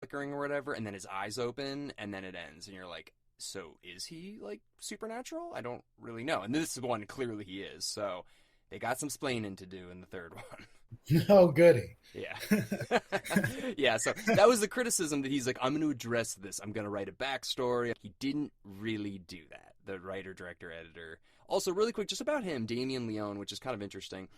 flickering or whatever, and then his eyes open, and then it ends, and you're like, so is he like supernatural? I don't really know. And this one clearly he is. So they got some splaining to do in the third one. No goody. Yeah. Yeah, so that was the criticism that he's like, I'm going to address this. I'm going to write a backstory. He didn't really do that, the writer, director, editor. Also, really quick, just about him, Damien Leone, which is kind of interesting.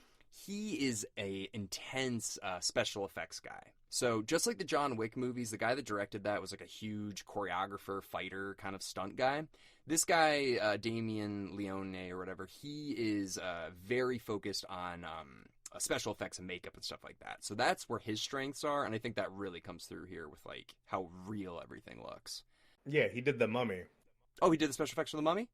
He is a intense special effects guy. So just like the John Wick movies, the guy that directed that was like a huge choreographer, fighter, kind of stunt guy. This guy, Damien Leone or whatever, he is very focused on special effects and makeup and stuff like that. So that's where his strengths are, and I think that really comes through here with like how real everything looks. Yeah, he did The Mummy. Oh, he did the special effects for the Mummy?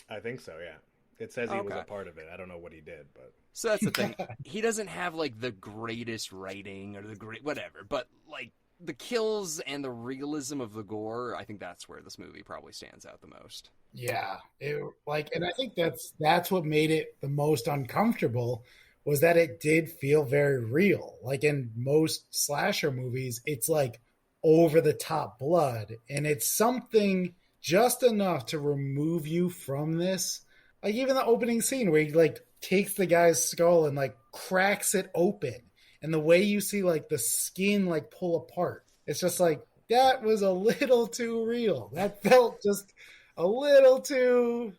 I think so, yeah. It says he was Okay. a part of it. I don't know what he did, but... So that's the thing. He doesn't have like the greatest writing or the great whatever, but like the kills and the realism of the gore, I think that's where this movie probably stands out the most. Yeah, and I think that's what made it the most uncomfortable was that it did feel very real. Like in most slasher movies, it's like over the top blood, and it's something just enough to remove you from this. Like even the opening scene where he like takes the guy's skull and like cracks it open, and the way you see like the skin like pull apart, it's just like that was a little too real. That felt just a little too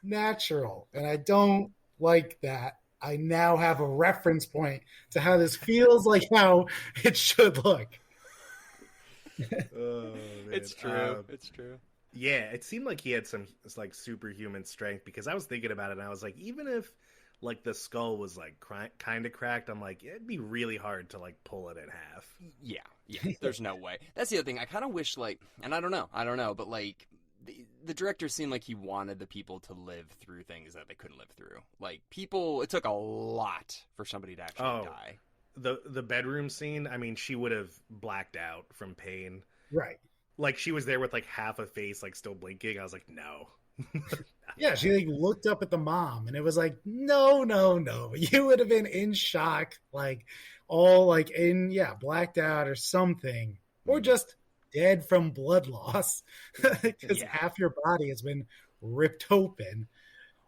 natural, and I don't like that. I now have a reference point to how this feels like how it should look. Oh, man. It's true. It's true. Yeah, it seemed like he had some like superhuman strength because I was thinking about it and I was like, even if like the skull was like kind of cracked, I'm like, it'd be really hard to like pull it in half. Yeah, there's no way. That's the other thing. I kind of wish like, and I don't know, but like the director seemed like he wanted the people to live through things that they couldn't live through. Like people, it took a lot for somebody to actually die. The bedroom scene, I mean, she would have blacked out from pain. Right. Like she was there with like half a face like still blinking. I was like, no. Yeah, she like looked up at the mom and it was like, no. You would have been in shock, like all like in blacked out or something. Or just dead from blood loss. Because half your body has been ripped open.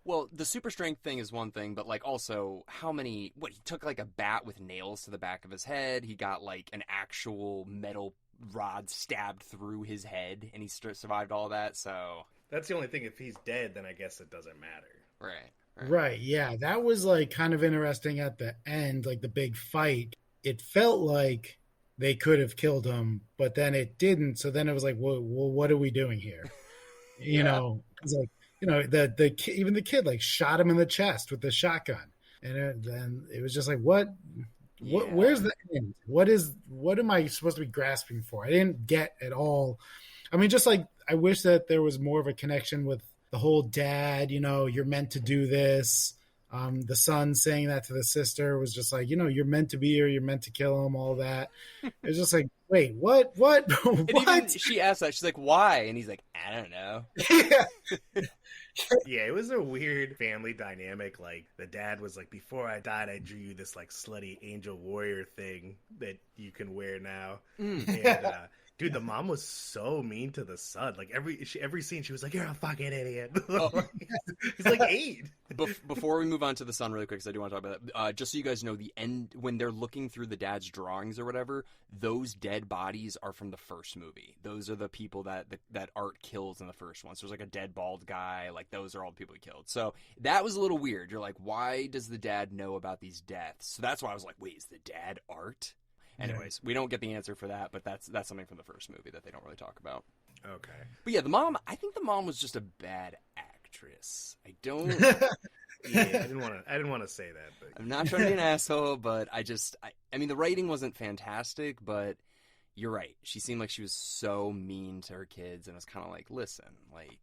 Well, the super strength thing is one thing, but like also he took like a bat with nails to the back of his head. He got like an actual metal rod stabbed through his head and he survived all that. So that's the only thing. If he's dead, then I guess it doesn't matter. Right. Yeah, that was like kind of interesting at the end, like the big fight. It felt like they could have killed him, but then it didn't. So then it was like, well what are we doing here? You know, it's like, you know, even the kid like shot him in the chest with the shotgun, and then it was just like, what? Where's the end? What am I supposed to be grasping for? I didn't get at all. I mean, just like I wish that there was more of a connection with the whole dad. You know, you're meant to do this. The son saying that to the sister was just like, you know, you're meant to be here. You're meant to kill him. All that. It was just like, wait, what? What? Even she asked that. She's like, why? And he's like, I don't know. Yeah, it was a weird family dynamic. Like the dad was like, before I died, I drew you this like slutty angel warrior thing that you can wear now. And dude, the mom was so mean to the son. Like every scene, she was like, "You're a fucking idiot." He's like 8. Before we move on to the son really quick, because I do want to talk about that, just so you guys know, the end, when they're looking through the dad's drawings or whatever, those dead bodies are from the first movie. Those are the people that Art kills in the first one. So there's like a dead bald guy. Like those are all the people he killed. So that was a little weird. You're like, why does the dad know about these deaths? So that's why I was like, wait, is the dad Art? Anyways, we don't get the answer for that, but that's something from the first movie that they don't really talk about. Okay. But yeah, I think the mom was just a bad actress. I don't. Yeah, I didn't want to say that. But... I'm not trying to be an asshole, but I mean, the writing wasn't fantastic, but you're right. She seemed like she was so mean to her kids, and it's kind of like, listen, like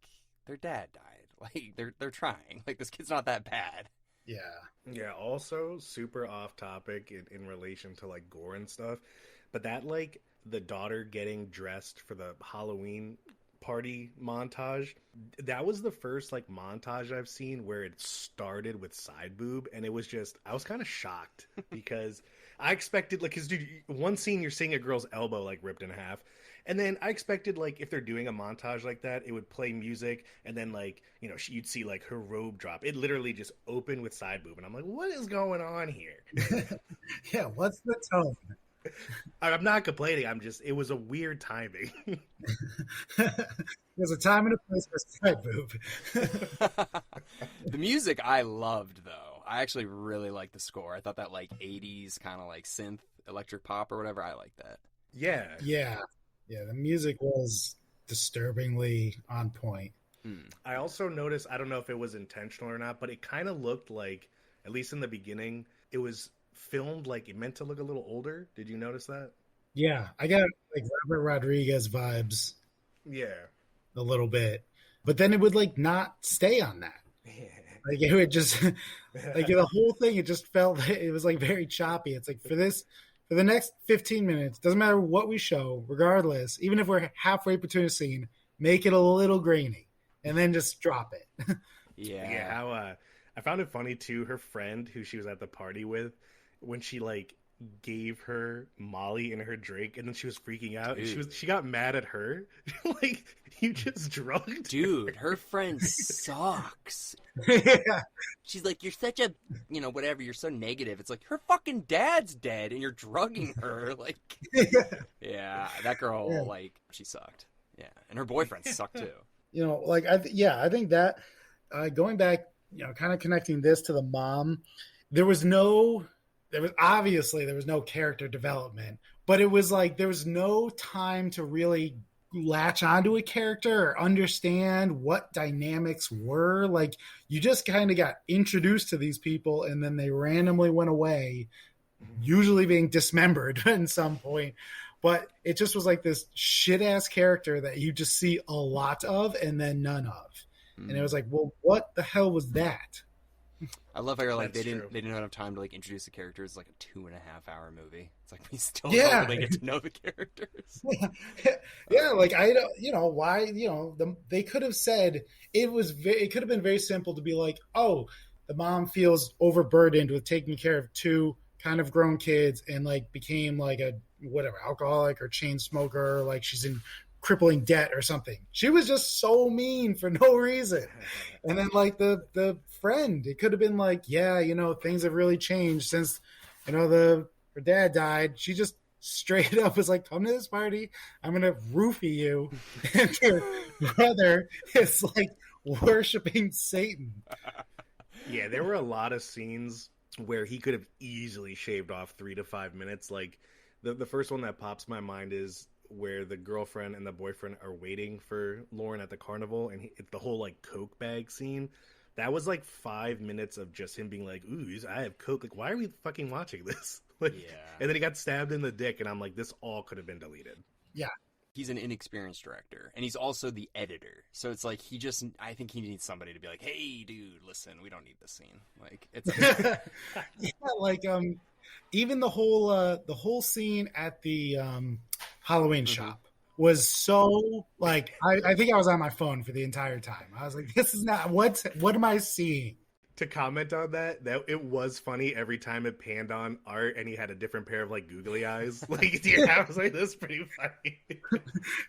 their dad died, like they're trying, like this kid's not that bad. Yeah, also super off topic in relation to like gore and stuff, but that like the daughter getting dressed for the Halloween party montage, that was the first like montage I've seen where it started with side boob, and it was just, I was kind of shocked because I expected like, cause dude, one scene you're seeing a girl's elbow like ripped in half, And then I expected, like, if they're doing a montage like that, it would play music, and then, like, you know, you'd see, like, her robe drop. It literally just opened with side boob, and I'm like, what is going on here? Yeah, what's the tone? I'm not complaining. It was a weird timing. There's a time and a place for side boob. The music I loved, though. I actually really liked the score. I thought that, like, 80s kind of, like, synth electric pop or whatever, I like that. Yeah. Yeah. Yeah, the music was disturbingly on point. I also noticed, I don't know if it was intentional or not, but it kind of looked like, at least in the beginning, it was filmed like it meant to look a little older. Did you notice that? Yeah, I got like Robert Rodriguez vibes Yeah. a little bit, but then it would like not stay on that. Like it would just like the whole thing. It just felt it was like very choppy. It's like for the next 15 minutes, doesn't matter what we show, regardless. Even if we're halfway between a scene, make it a little grainy, and then just drop it. Yeah. How I found it funny too. Her friend who she was at the party with, when she like gave her Molly in her drink, and then she was freaking out. And she got mad at her. Like, you just drugged Dude, her friend sucks. Yeah. She's like, you're such a, you know, whatever, you're so negative. It's like, her fucking dad's dead and you're drugging her. Like, yeah, that girl, like, she sucked. Yeah, and her boyfriend sucked too. You know, like, I think that going back, you know, kind of connecting this to the mom, there was no character development, but it was like there was no time to really latch onto a character or understand what dynamics were. Like, you just kind of got introduced to these people and then they randomly went away, usually being dismembered at some point. But it just was like this shit ass character that you just see a lot of and then none of. And it was like, well, what the hell was that? I love how you're like, That's they true. didn't have enough time to like introduce the characters. It's like a 2.5-hour movie. It's like we still don't really get to know the characters. Yeah, like I don't, you know, why, you know, they could have said it could have been very simple to be like, oh, the mom feels overburdened with taking care of two kind of grown kids and like became like a whatever alcoholic or chain smoker, or like she's in crippling debt or something. She was just so mean for no reason. And then like the friend, it could have been like, yeah, you know, things have really changed since, you know, her dad died. She just straight up was like, come to this party, I'm gonna roofie you. And her brother is like worshiping Satan. Yeah, there were a lot of scenes where he could have easily shaved off 3 to 5 minutes. Like the first one that pops in my mind is where the girlfriend and the boyfriend are waiting for Lauren at the carnival, and it's the whole like Coke bag scene. That was like 5 minutes of just him being like, ooh, I have Coke. Like, why are we fucking watching this? Like, Yeah. And then he got stabbed in the dick, and I'm like, this all could have been deleted. Yeah. He's an inexperienced director, and he's also the editor. So it's like I think he needs somebody to be like, hey, dude, listen, we don't need this scene. Like, it's Yeah, like even the whole scene at the Halloween shop was so like I think I was on my phone for the entire time. I was like, this is not what am I seeing? To comment on that it was funny every time it panned on Art and he had a different pair of like googly eyes. Like, yeah, I was like, that's pretty funny.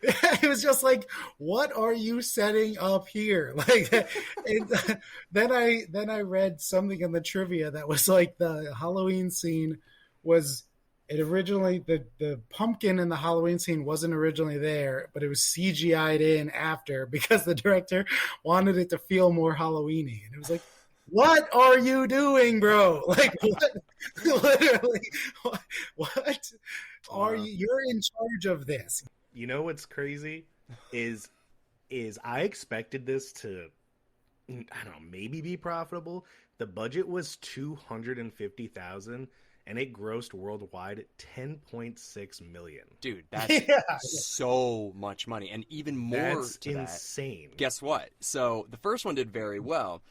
It was just like, what are you setting up here? Like, and then I read something in the trivia that was like the Halloween scene was it originally the pumpkin in the Halloween scene wasn't originally there, but it was CGI'd in after because the director wanted it to feel more Halloweeny, and it was like, what are you doing, bro? Like, what? Literally, what are you? You're in charge of this. You know what's crazy is I expected this to, I don't know, maybe be profitable. The budget was $250,000 and it grossed worldwide $10.6 million. dude, that's so much money, and even more That's to insane. that. Guess what? So the first one did very well.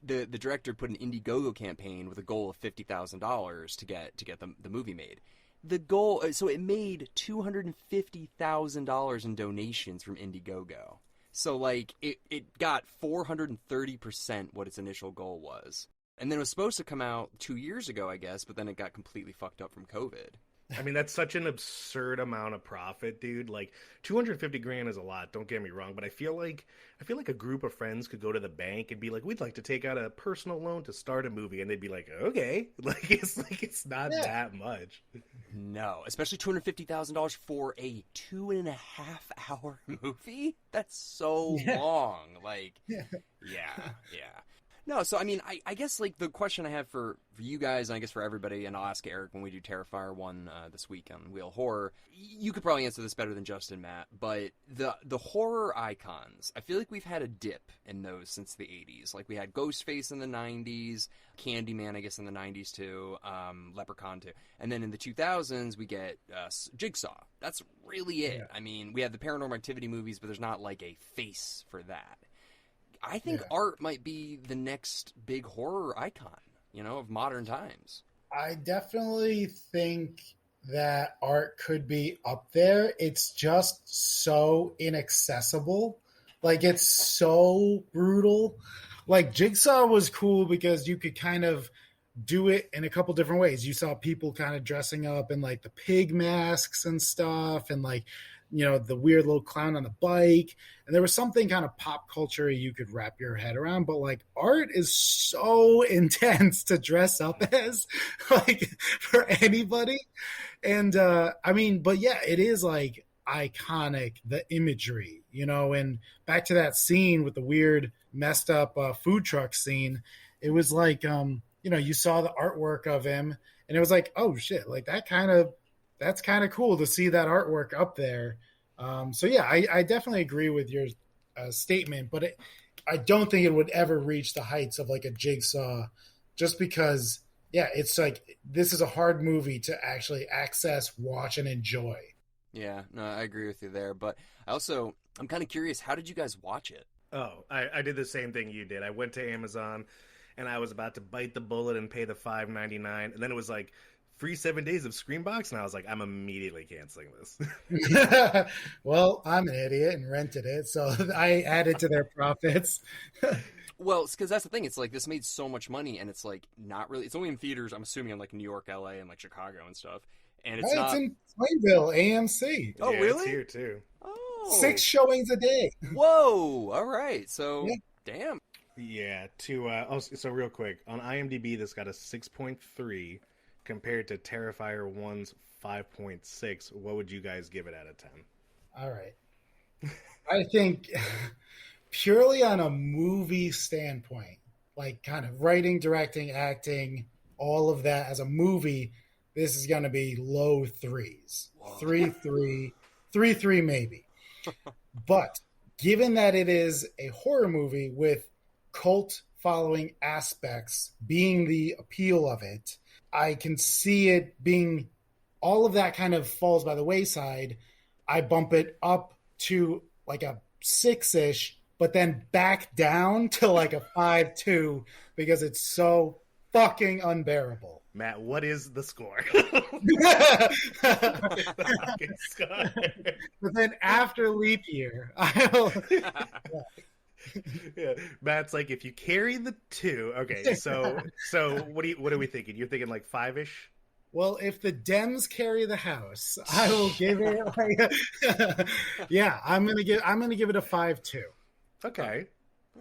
The director put an Indiegogo campaign with a goal of $50,000 to get the movie made. The goal, so it made $250,000 in donations from Indiegogo. So like it got 430% what its initial goal was. And then it was supposed to come out 2 years ago, I guess, but then it got completely fucked up from COVID. I mean, that's such an absurd amount of profit, dude. Like 250 grand is a lot, don't get me wrong, but I feel like a group of friends could go to the bank and be like, "We'd like to take out a personal loan to start a movie." And they'd be like, "Okay." Like it's not Yeah. that much. No, especially $250,000 for a 2.5 hour movie. That's so Yeah. long. Like, Yeah. yeah. No, so I mean, I guess like the question I have for you guys, and I guess for everybody, and I'll ask Eric when we do Terrifier 1 this week on Wheel Horror. You could probably answer this better than Justin, Matt, but the horror icons, I feel like we've had a dip in those since the 80s. Like we had Ghostface in the 90s, Candyman, I guess, in the 90s too, Leprechaun too. And then in the 2000s, we get Jigsaw. That's really it. Yeah. I mean, we have the Paranormal Activity movies, but there's not like a face for that. I think Yeah. art might be the next big horror icon, of modern times. I definitely think that art could be up there. It's just so inaccessible. Like it's so brutal. Like Jigsaw was cool because you could kind of do it in a couple different ways. You saw people kind of dressing up in like the pig masks and stuff and like the weird little clown on the bike. And there was something kind of pop culture you could wrap your head around, but like art is so intense to dress up as, like for anybody. And I mean, but yeah, it is like iconic, the imagery, and back to that scene with the weird messed up food truck scene. It was like, you saw the artwork of him and it was like, oh shit, like that's kind of cool to see that artwork up there. So yeah, I definitely agree with your statement, but I don't think it would ever reach the heights of like a Jigsaw, just because, yeah, it's like this is a hard movie to actually access, watch, and enjoy. Yeah, no, I agree with you there. But I'm kind of curious, how did you guys watch it? Oh, I did the same thing you did. I went to Amazon and I was about to bite the bullet and pay the $5.99, and then it was like free 7 days of Screambox, and I was like, I'm immediately canceling this. Well, I'm an idiot and rented it, so I added to their profits. Well, because that's the thing. It's like this made so much money, and it's like not really. It's only in theaters. I'm assuming in like New York, LA, and like Chicago and stuff. And it's It's not. in Plainville, AMC. Oh, Yeah, really? It's here too. Oh, 6 showings a day. Whoa! All right. So, Yeah. damn. Yeah. So real quick on IMDb, this got a 6.3 compared to Terrifier 1's 5.6. What would you guys give it out of 10? All right. I think purely on a movie standpoint, like kind of writing, directing, acting, all of that as a movie, this is going to be low threes. Whoa. 3 maybe. But given that it is a horror movie with cult following aspects being the appeal of it, I can see it being all of that kind of falls by the wayside. I bump it up to like a 6-ish, but then back down to like a 5.2 because it's so fucking unbearable. Matt, what is the score? But then after leap year, I'll... Yeah, Matt's like, if you carry the 2, okay. So what are we thinking? You're thinking like 5-ish? Well, if the Dems carry the House, I will give it. Like, yeah, I'm gonna give it a 5.2. Okay.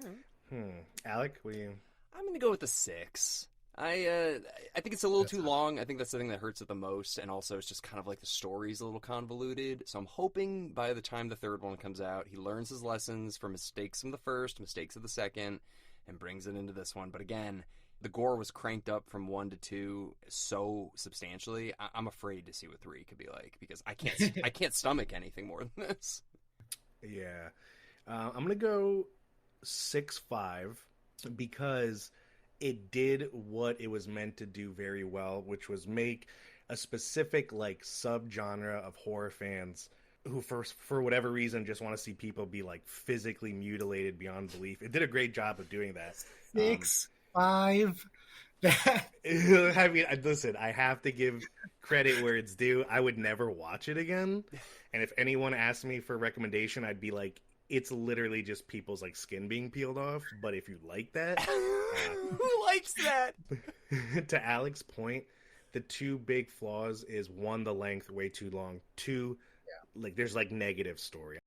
All right. Alec, what do you? I'm gonna go with the 6. I think it's a little too long. I think that's the thing that hurts it the most, and also it's just kind of like the story's a little convoluted. So I'm hoping by the time the third one comes out, he learns his lessons from mistakes from the first, mistakes of the second, and brings it into this one. But again, the gore was cranked up from 1 to 2 so substantially. I'm afraid to see what 3 could be like because I can't stomach anything more than this. Yeah, I'm gonna go 6.5 because it did what it was meant to do very well, which was make a specific like subgenre of horror fans who for whatever reason just want to see people be like physically mutilated beyond belief. It did a great job of doing that. 6.5. I mean, listen, I have to give credit where it's due. I would never watch it again. And if anyone asked me for a recommendation, I'd be like, it's literally just people's like skin being peeled off. But if you like that, Who likes that? to Alec's point, the two big flaws is one, the length way too long. Two, like there's like negative story.